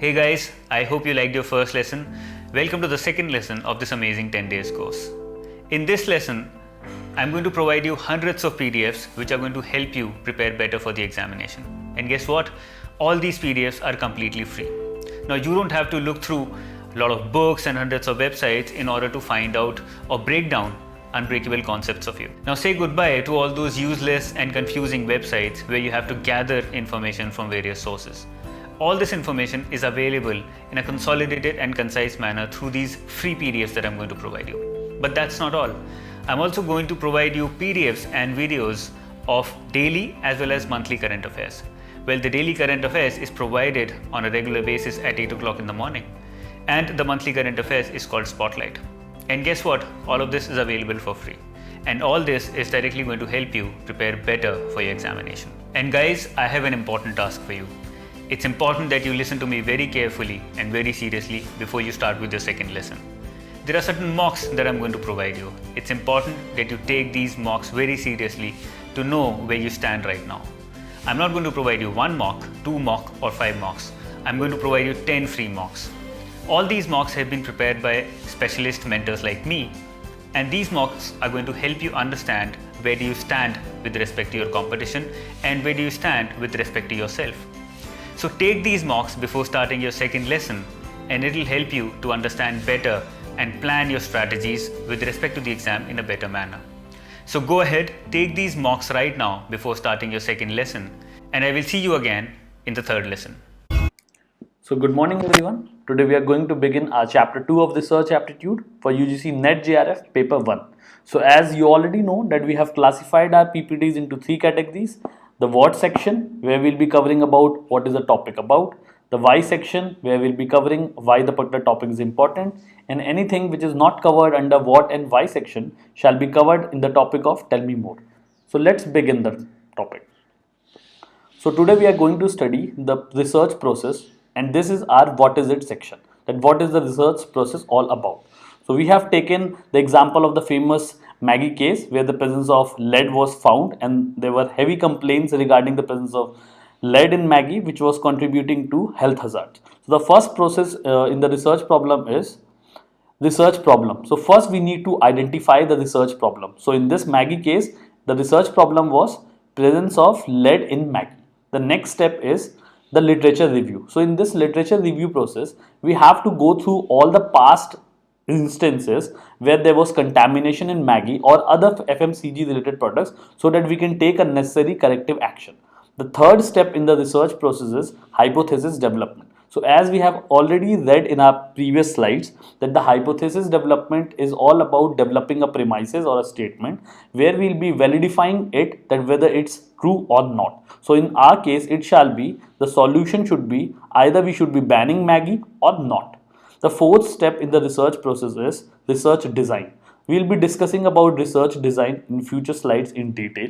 Hey guys, I hope you liked your first lesson. Welcome to the second lesson of this amazing 10 days course. In this lesson, I'm going to provide you hundreds of PDFs which are going to help you prepare better for the examination. And guess what? All these PDFs are completely free. Now you don't have to look through a lot of books and hundreds of websites in order to find out or break down unbreakable concepts of you. Now say goodbye to all those useless and confusing websites where you have to gather information from various sources. All this information is available in a consolidated and concise manner through these free PDFs that I'm going to provide you. But that's not all. I'm also going to provide you PDFs and videos of daily as well as monthly current affairs. Well, the daily current affairs is provided on a regular basis at 8 o'clock in the morning, and the monthly current affairs is called Spotlight. And guess what? All of this is available for free. And all this is directly going to help you prepare better for your examination. And guys, I have an important task for you. It's important that you listen to me very carefully and very seriously before you start with your second lesson. There are certain mocks that I'm going to provide you. It's important that you take these mocks very seriously to know where you stand right now. I'm not going to provide you 1 mock, 2 mock or 5 mocks. I'm going to provide you 10 free mocks. All these mocks have been prepared by specialist mentors like me, and these mocks are going to help you understand where do you stand with respect to your competition and where do you stand with respect to yourself. So take these mocks before starting your second lesson, and it will help you to understand better and plan your strategies with respect to the exam in a better manner. So go ahead, take these mocks right now before starting your second lesson, and I will see you again in the third lesson. So good morning everyone. Today we are going to begin our chapter 2 of Research Aptitude for UGC NET JRF paper 1. So as you already know that we have classified our PPTs into 3 categories. The what section, where we'll be covering about what is the topic about. The why section, where we'll be covering why the particular topic is important, and anything which is not covered under what and why section shall be covered in the topic of tell me more. So let's begin the topic. So today we are going to study the research process, and this is our what is it section, that what is the research process all about. So we have taken the example of the famous Maggie case where the presence of lead was found, and there were heavy complaints regarding the presence of lead in Maggie which was contributing to health hazards. So the first process in the research problem is research problem. So first we need to identify the research problem. So in this Maggie case, the research problem was presence of lead in Maggie. The next step is the literature review. So in this literature review process, we have to go through all the past instances where there was contamination in Maggie or other FMCG related products so that we can take a necessary corrective action. The third step in the research process is hypothesis development. So as we have already read in our previous slides that the hypothesis development is all about developing a premises or a statement where we'll be validifying it that whether it's true or not. So in our case it shall be the solution should be either we should be banning Maggie or not. The fourth step in the research process is research design. We'll be discussing about research design in future slides in detail.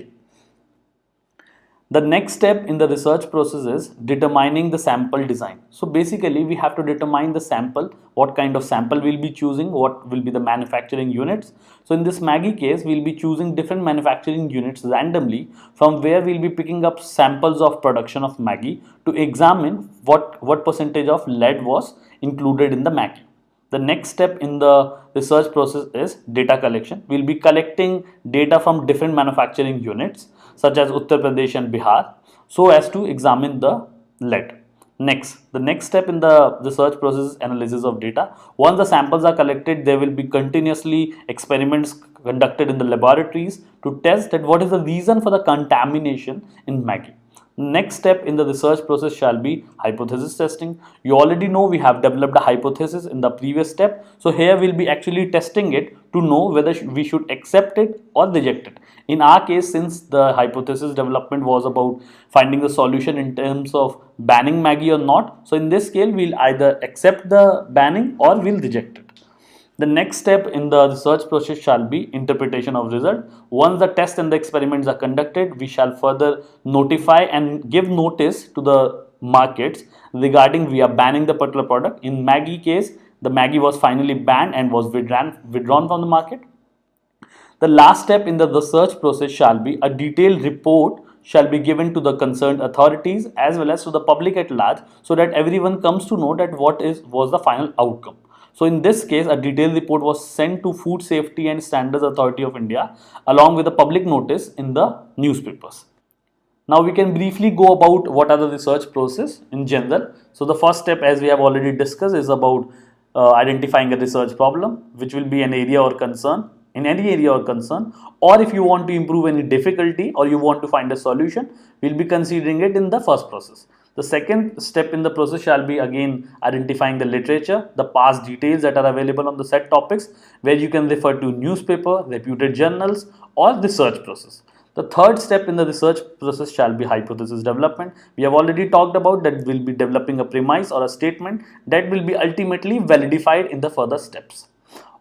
The next step in the research process is determining the sample design. So basically we have to determine the sample, what kind of sample we'll be choosing, what will be the manufacturing units. So in this Maggie case, we'll be choosing different manufacturing units randomly from where we'll be picking up samples of production of Maggie to examine what percentage of lead was included in the Maggie. The next step in the research process is data collection. We'll be collecting data from different manufacturing units such as Uttar Pradesh and Bihar so as to examine the lead. The next step in the research process is analysis of data. Once the samples are collected, there will be continuously experiments conducted in the laboratories to test that what is the reason for the contamination in Maggie. Next step in the research process shall be hypothesis testing. You already know we have developed a hypothesis in the previous step. So here we'll be actually testing it to know whether we should accept it or reject it. In our case, since the hypothesis development was about finding the solution in terms of banning Maggie or not, so in this scale we'll either accept the banning or we'll reject it. The next step in the research process shall be interpretation of result. Once the test and the experiments are conducted, we shall further notify and give notice to the markets regarding we are banning the particular product. In Maggie case, the Maggie was finally banned and was withdrawn from the market. The last step in the research process shall be a detailed report shall be given to the concerned authorities as well as to the public at large, so that everyone comes to know that was the final outcome. So in this case, a detailed report was sent to Food Safety and Standards Authority of India along with a public notice in the newspapers. Now we can briefly go about what are the research process in general. So the first step, as we have already discussed, is about identifying a research problem, which will be an area or concern, in any area or concern, or if you want to improve any difficulty or you want to find a solution, we'll be considering it in the first process. The second step in the process shall be again identifying the literature, the past details that are available on the set topics, where you can refer to newspaper, reputed journals, or research process. The third step in the research process shall be hypothesis development. We have already talked about that we'll be developing a premise or a statement that will be ultimately validified in the further steps.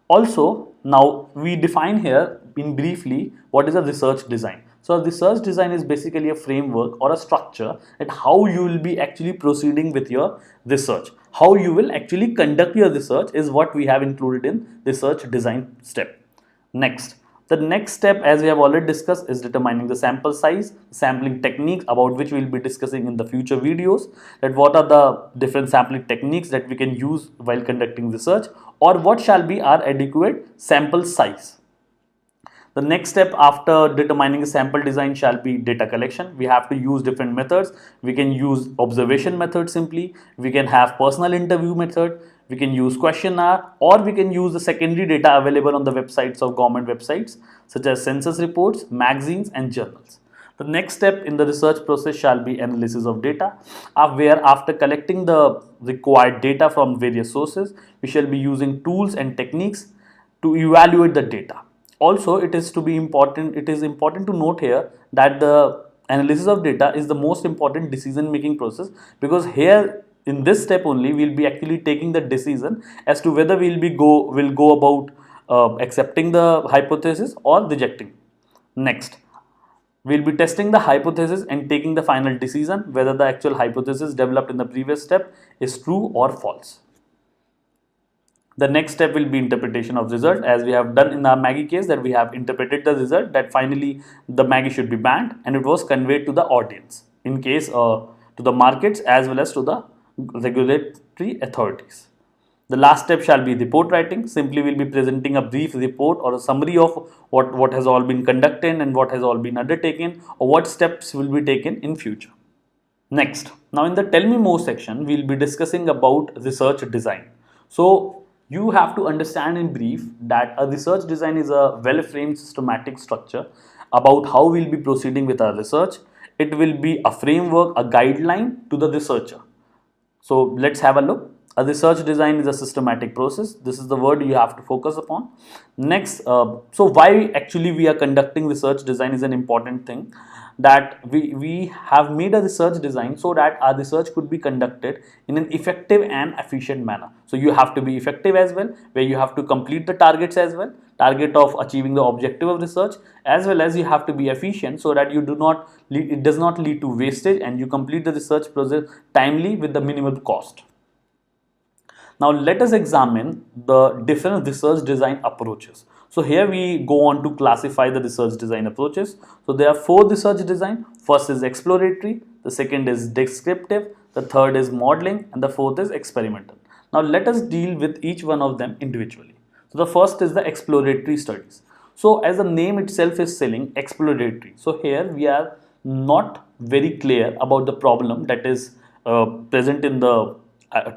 Also, now we define here in briefly what is a research design. So a research design is basically a framework or a structure at how you will be actually proceeding with your research. How you will actually conduct your research is what we have included in research design step. Next. The next step, as we have already discussed, is determining the sample size, sampling techniques, about which we will be discussing in the future videos, that what are the different sampling techniques that we can use while conducting research, or what shall be our adequate sample size. The next step after determining a sample design shall be data collection. We have to use different methods. We can use observation method simply. We can have personal interview method. We can use questionnaire, or we can use the secondary data available on the websites of government websites such as census reports, magazines and journals. The next step in the research process shall be analysis of data, where after collecting the required data from various sources, we shall be using tools and techniques to evaluate the data. Also, it is important to note here that the analysis of data is the most important decision making process, because here in this step only we'll be actually taking the decision as to whether we'll go about accepting the hypothesis or rejecting. Next, we'll be testing the hypothesis and taking the final decision whether the actual hypothesis developed in the previous step is true or false. The next step will be interpretation of result, as we have done in our Maggie case, that we have interpreted the result that finally the Maggie should be banned and it was conveyed to the audience, in case to the markets as well as to the regulatory authorities. The last step shall be report writing. Simply we'll be presenting a brief report or a summary of what has all been conducted and what has all been undertaken, or what steps will be taken in future. Next, now in the tell me more section, we'll be discussing about research design. So you have to understand in brief that a research design is a well-framed systematic structure about how we'll be proceeding with our research. It will be a framework, a guideline to the researcher. So let's have a look. A research design is a systematic process. This is the word you have to focus upon. Next, so why actually we are conducting research design is an important thing. That we have made a research design so that our research could be conducted in an effective and efficient manner. So you have to be effective as well, where you have to complete the targets as well, target of achieving the objective of research, as well as you have to be efficient so that it does not lead to wastage and you complete the research process timely with the minimal cost. Now let us examine the different research design approaches. So here we go on to classify the research design approaches. So there are 4 research design. First is exploratory, the second is descriptive, the third is modeling, and the fourth is experimental. Now let us deal with each one of them individually. So the first is the exploratory studies. So as the name itself is saying, exploratory. So here we are not very clear about the problem that is present in the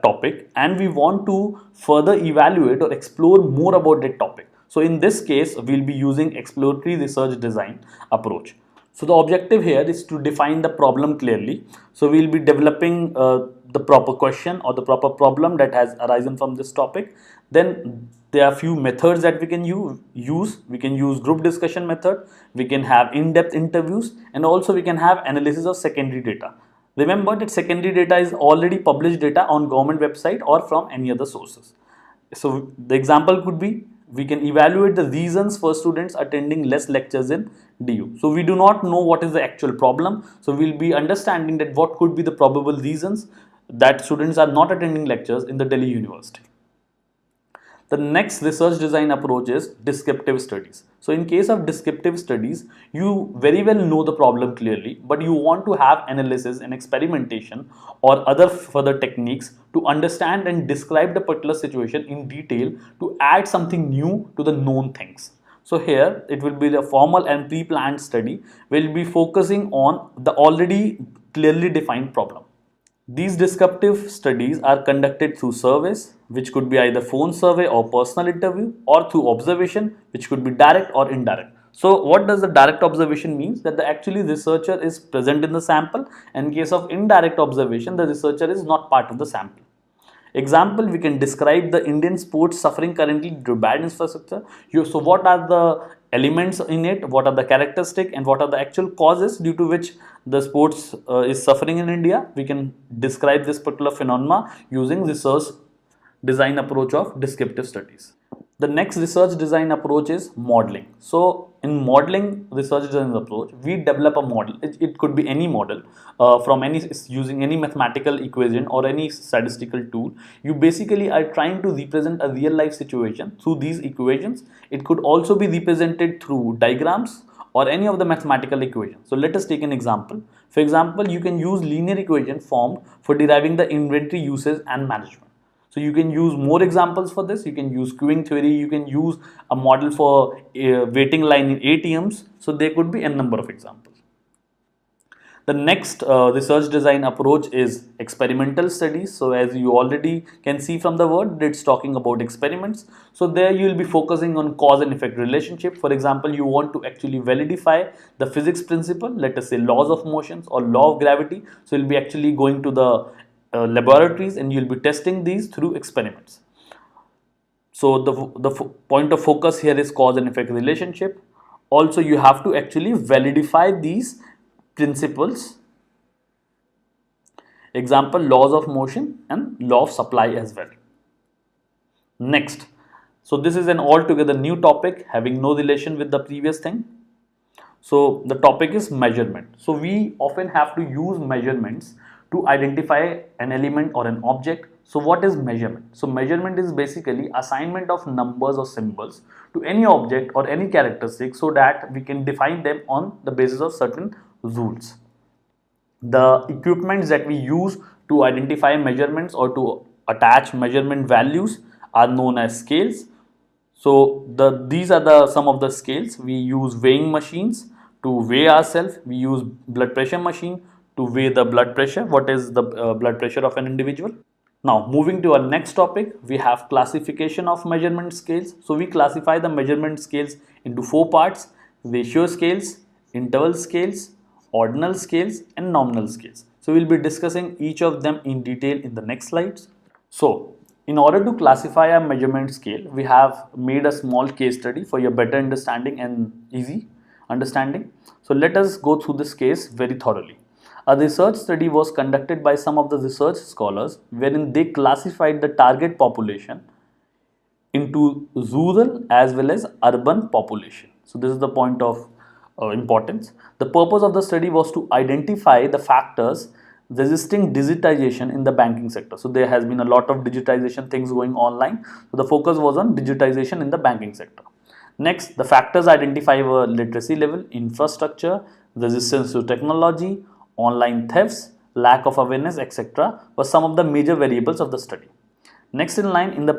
topic, and we want to further evaluate or explore more about that topic. So in this case, we'll be using exploratory research design approach. So the objective here is to define the problem clearly. So we'll be developing the proper question or the proper problem that has arisen from this topic. Then there are few methods that we can use. We can use group discussion method. We can have in-depth interviews, and also we can have analysis of secondary data. Remember that secondary data is already published data on government website or from any other sources. So the example could be, we can evaluate the reasons for students attending less lectures in DU. So we do not know what is the actual problem. So we'll be understanding that what could be the probable reasons that students are not attending lectures in the Delhi University. The next research design approach is descriptive studies. So in case of descriptive studies, you very well know the problem clearly, but you want to have analysis and experimentation or other further techniques to understand and describe the particular situation in detail to add something new to the known things. So here it will be the formal and pre-planned study will be focusing on the already clearly defined problem. These descriptive studies are conducted through surveys, which could be either phone survey or personal interview, or through observation, which could be direct or indirect. So what does the direct observation means? That the actually researcher is present in the sample, and in case of indirect observation, the researcher is not part of the sample. Example, we can describe the Indian sports suffering currently due to bad infrastructure. So what are the elements in it, what are the characteristics, and what are the actual causes due to which the sports is suffering in India? We can describe this particular phenomena using research design approach of descriptive studies. The next research design approach is modeling. So in modeling research design approach, we develop a model. It could be any model from using any mathematical equation or any statistical tool. You basically are trying to represent a real life situation through these equations. It could also be represented through diagrams or any of the mathematical equations. So let us take an example. For example, you can use linear equation formed for deriving the inventory uses and management. So you can use more examples for this. You can use queuing theory. You can use a model for waiting line in ATMs. So there could be a number of examples. The next research design approach is experimental studies. So as you already can see from the word, it's talking about experiments. So there you will be focusing on cause and effect relationship. For example, you want to actually validify the physics principle, let us say laws of motions or law of gravity. So you'll be actually going to the laboratories and you'll be testing these through experiments. So the point of focus here is cause and effect relationship. Also, you have to actually validify these principles. Example, laws of motion and law of supply as well. Next, so this is an altogether new topic having no relation with the previous thing. So the topic is measurement. So we often have to use measurements to identify an element or an object. So what is measurement? So measurement is basically assignment of numbers or symbols to any object or any characteristic so that we can define them on the basis of certain rules. The equipments that we use to identify measurements or to attach measurement values are known as scales. So these are some of the scales. We use weighing machines to weigh ourselves. We use blood pressure machine to weigh the blood pressure, what is the blood pressure of an individual. Now moving to our next topic, we have classification of measurement scales. So we classify the measurement scales into 4 parts: ratio scales, interval scales, ordinal scales and nominal scales. So we'll be discussing each of them in detail in the next slides. So in order to classify a measurement scale, we have made a small case study for your better understanding and easy understanding. So let us go through this case very thoroughly. A research study was conducted by some of the research scholars wherein they classified the target population into rural as well as urban population. So this is the point of importance. The purpose of the study was to identify the factors resisting digitization in the banking sector. So there has been a lot of digitization things going online. So the focus was on digitization in the banking sector. Next, the factors identified were literacy level, infrastructure, resistance to technology, online thefts, lack of awareness, etc. were some of the major variables of the study. Next in line, in the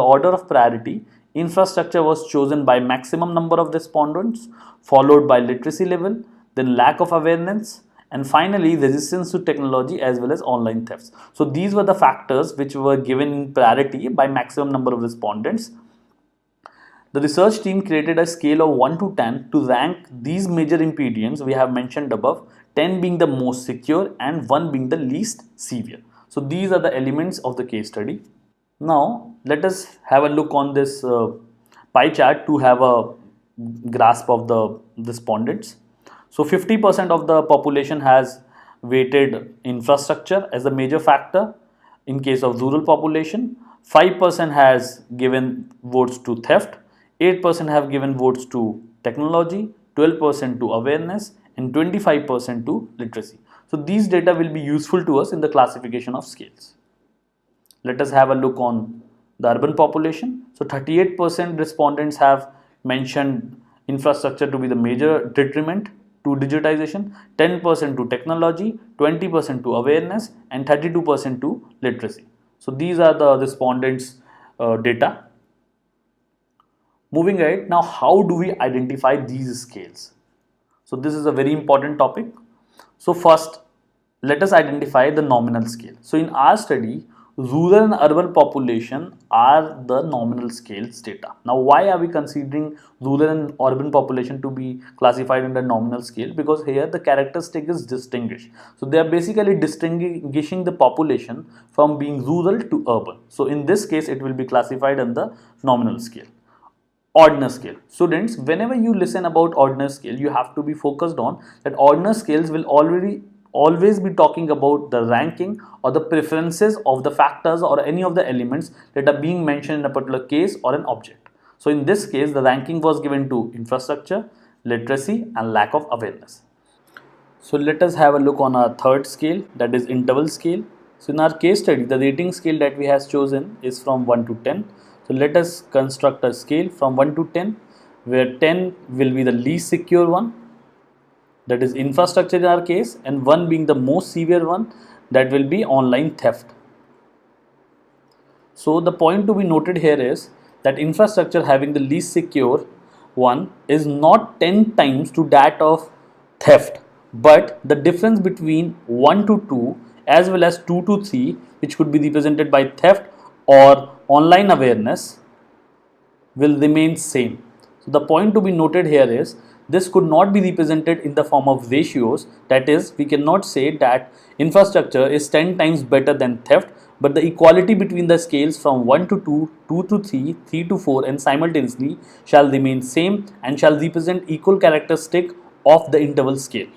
order of priority, infrastructure was chosen by maximum number of respondents, followed by literacy level, then lack of awareness, and finally resistance to technology as well as online thefts. So these were the factors which were given in priority by maximum number of respondents. The research team created a scale of 1 to 10 to rank these major ingredients we have mentioned above, 10 being the most secure and 1 being the least severe. So these are the elements of the case study. Now let us have a look on this pie chart to have a grasp of the respondents. So 50% of the population has weighted infrastructure as a major factor. In case of rural population, 5% has given votes to theft, 8% have given votes to technology, 12% to awareness and 25% to literacy. So these data will be useful to us in the classification of scales. Let us have a look on the urban population. So 38% respondents have mentioned infrastructure to be the major detriment to digitization, 10% to technology, 20% to awareness, and 32% to literacy. So these are the respondents' data. Moving ahead, now how do we identify these scales? So this is a very important topic. So first, let us identify the nominal scale. So in our study, rural and urban population are the nominal scales data. Now why are we considering rural and urban population to be classified under nominal scale? Because here the characteristic is distinguished. So they are basically distinguishing the population from being rural to urban. So in this case, it will be classified under nominal scale. Ordinal scale. Students, whenever you listen about ordinal scale, you have to be focused on that ordinal scales will always be talking about the ranking or the preferences of the factors or any of the elements that are being mentioned in a particular case or an object. So in this case, the ranking was given to infrastructure, literacy, and lack of awareness. So let us have a look on our third scale, that is interval scale. So in our case study, the rating scale that we have chosen is from 1 to 10. So let us construct a scale from 1 to 10, where 10 will be the least secure one, that is infrastructure in our case, and 1 being the most severe one, that will be online theft. So the point to be noted here is that infrastructure having the least secure one is not 10 times to that of theft, but the difference between 1 to 2 as well as 2 to 3, which could be represented by theft or online awareness, will remain same. So the point to be noted here is this could not be represented in the form of ratios, that is, we cannot say that infrastructure is 10 times better than theft, but the equality between the scales from 1 to 2, 2 to 3, 3 to 4 and simultaneously shall remain same and shall represent equal characteristic of the interval scale.